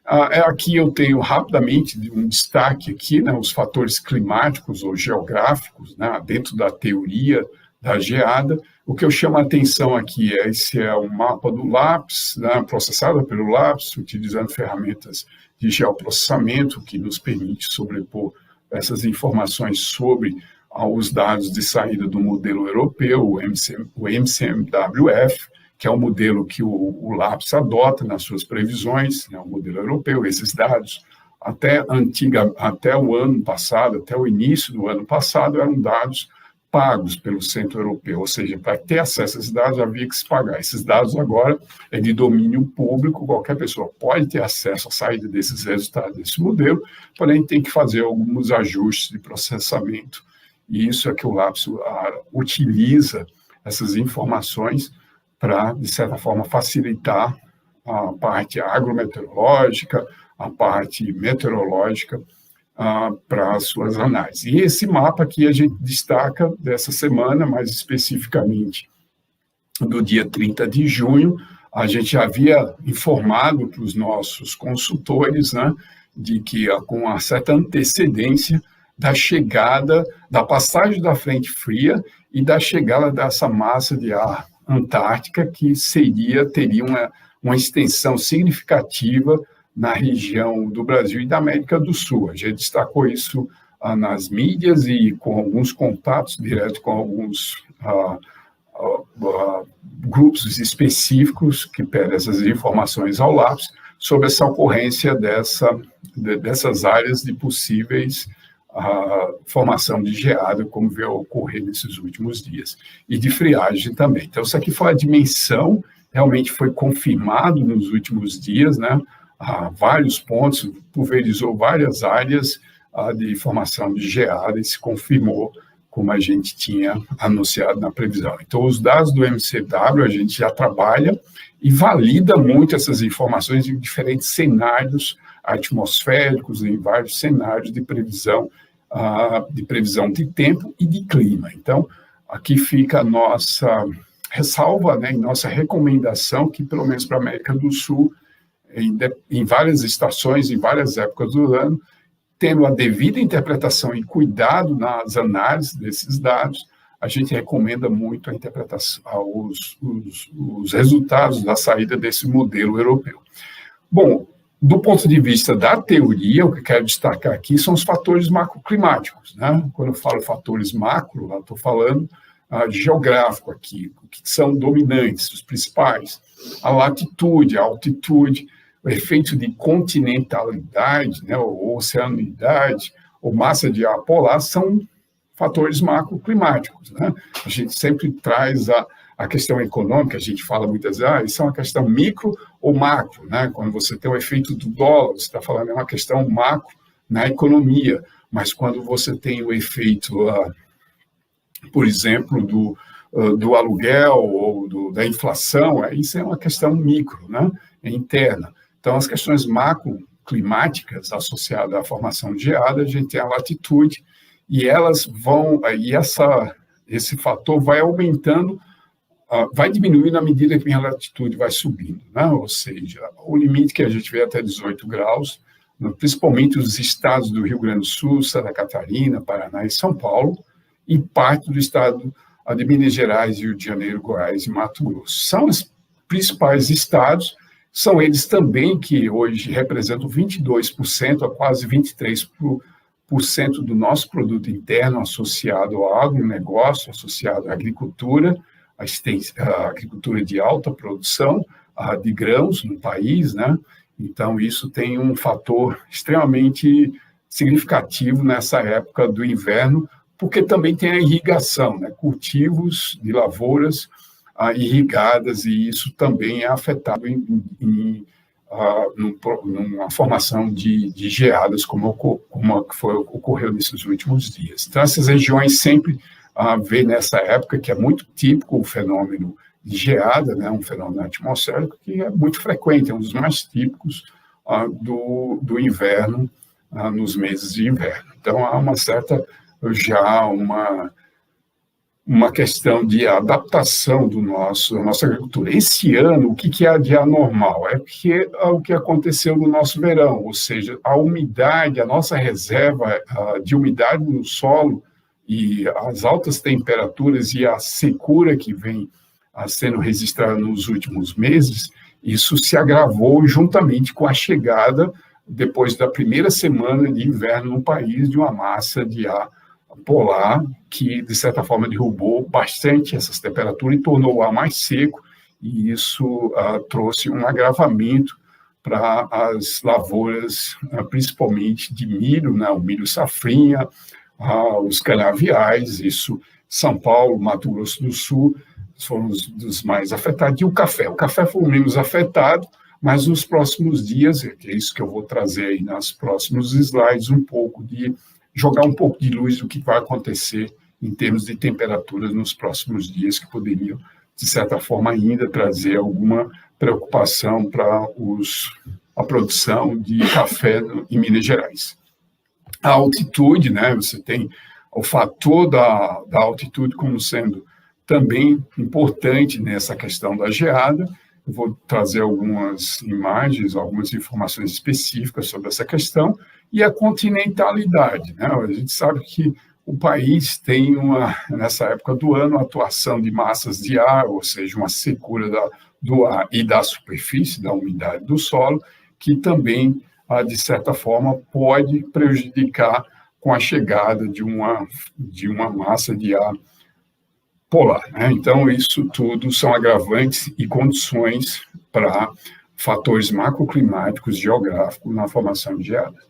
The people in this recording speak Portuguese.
Aqui eu tenho rapidamente um destaque aqui, né, os fatores climáticos ou geográficos, né, dentro da teoria da geada. O que eu chamo a atenção aqui esse é o mapa do LAPS, né, processado pelo LAPS, utilizando ferramentas de geoprocessamento, que nos permite sobrepor essas informações sobre os dados de saída do modelo europeu, o MCMWF, que é o modelo que o LAPS adota nas suas previsões, né, o modelo europeu. Esses dados, até o ano passado, até o início do ano passado, eram dados pagos pelo Centro Europeu, ou seja, para ter acesso a esses dados havia que se pagar. Esses dados agora é de domínio público, qualquer pessoa pode ter acesso à saída desses resultados desse modelo, porém tem que fazer alguns ajustes de processamento, e isso é que o LAPS utiliza essas informações para, de certa forma, facilitar a parte agrometeorológica, a parte meteorológica, para as suas análises. E esse mapa aqui a gente destaca dessa semana, mais especificamente do dia 30 de junho, a gente havia informado para os nossos consultores, né, de que com uma certa antecedência da chegada, da passagem da frente fria e da chegada dessa massa de ar antártica, que teria uma extensão significativa na região do Brasil e da América do Sul. A gente destacou isso nas mídias e com alguns contatos diretos com alguns grupos específicos que pedem essas informações ao LAPS sobre essa ocorrência dessas áreas de possíveis formação de geada, como veio ocorrer nesses últimos dias, e de friagem também. Então, isso aqui foi a dimensão, realmente foi confirmado nos últimos dias, né? Vários pontos, pulverizou várias áreas de formação de geada e se confirmou como a gente tinha anunciado na previsão. Então, os dados do MCW, a gente já trabalha e valida muito essas informações em diferentes cenários atmosféricos, em vários cenários de previsão de tempo e de clima. Então, aqui fica a nossa ressalva, né, e nossa recomendação que, pelo menos para a América do Sul, em várias estações, em várias épocas do ano, tendo a devida interpretação e cuidado nas análises desses dados, a gente recomenda muito a interpretação, os resultados da saída desse modelo europeu. Bom, do ponto de vista da teoria, o que eu quero destacar aqui são os fatores macroclimáticos, né? Quando eu falo fatores macro, eu estou falando geográfico aqui, o que são dominantes, os principais, a latitude, a altitude, o efeito de continentalidade, né, ou oceanidade, ou massa de ar polar, são fatores macroclimáticos, né? A gente sempre traz a questão econômica, a gente fala muitas vezes, isso é uma questão micro ou macro, né? Quando você tem o efeito do dólar, você está falando de uma questão macro na economia, mas quando você tem o efeito, por exemplo, do aluguel ou da inflação, isso é uma questão micro, né? É interna. Então, as questões macroclimáticas associadas à formação de geada, a gente tem a latitude, e esse fator vai aumentando, vai diminuindo à medida que a latitude vai subindo, né? Ou seja, o limite que a gente vê até 18 graus, principalmente os estados do Rio Grande do Sul, Santa Catarina, Paraná e São Paulo, e parte do estado de Minas Gerais, Rio de Janeiro, Goiás e Mato Grosso. São os principais estados, são eles também que hoje representam 22% a quase 23% do nosso produto interno associado ao agronegócio, associado à agricultura, a agricultura de alta produção de grãos no país, né? Então, isso tem um fator extremamente significativo nessa época do inverno, porque também tem a irrigação, né? Cultivos de lavouras irrigadas, e isso também é afetado numa formação de geadas, como ocorreu nesses últimos dias. Então, essas regiões sempre vê nessa época, que é muito típico o fenômeno de geada, né, um fenômeno atmosférico que é muito frequente, é um dos mais típicos do inverno, nos meses de inverno. Então, há uma uma questão de adaptação da nossa agricultura. Esse ano, o que há de anormal? É o que aconteceu no nosso verão, ou seja, a umidade, a nossa reserva de umidade no solo e as altas temperaturas e a secura que vem sendo registrada nos últimos meses, isso se agravou juntamente com a chegada, depois da primeira semana de inverno no país, de uma massa de ar polar que, de certa forma, derrubou bastante essas temperaturas e tornou o ar mais seco, e isso trouxe um agravamento para as lavouras, principalmente de milho, né, o milho safrinha, os canaviais, isso São Paulo, Mato Grosso do Sul, foram dos mais afetados, e o café. O café foi o menos afetado, mas nos próximos dias, é isso que eu vou trazer aí nos próximos slides, jogar um pouco de luz do que vai acontecer em termos de temperaturas nos próximos dias, que poderiam, de certa forma, ainda trazer alguma preocupação para a produção de café em Minas Gerais. A altitude, né, você tem o fator da altitude como sendo também importante nessa questão da geada. Eu vou trazer algumas imagens, algumas informações específicas sobre essa questão, e a continentalidade, né? A gente sabe que o país tem, nessa época do ano, a atuação de massas de ar, ou seja, uma secura do ar e da superfície, da umidade do solo, que também, de certa forma, pode prejudicar com a chegada de uma massa de ar polar, né? Então, isso tudo são agravantes e condições para fatores macroclimáticos geográficos na formação de geada.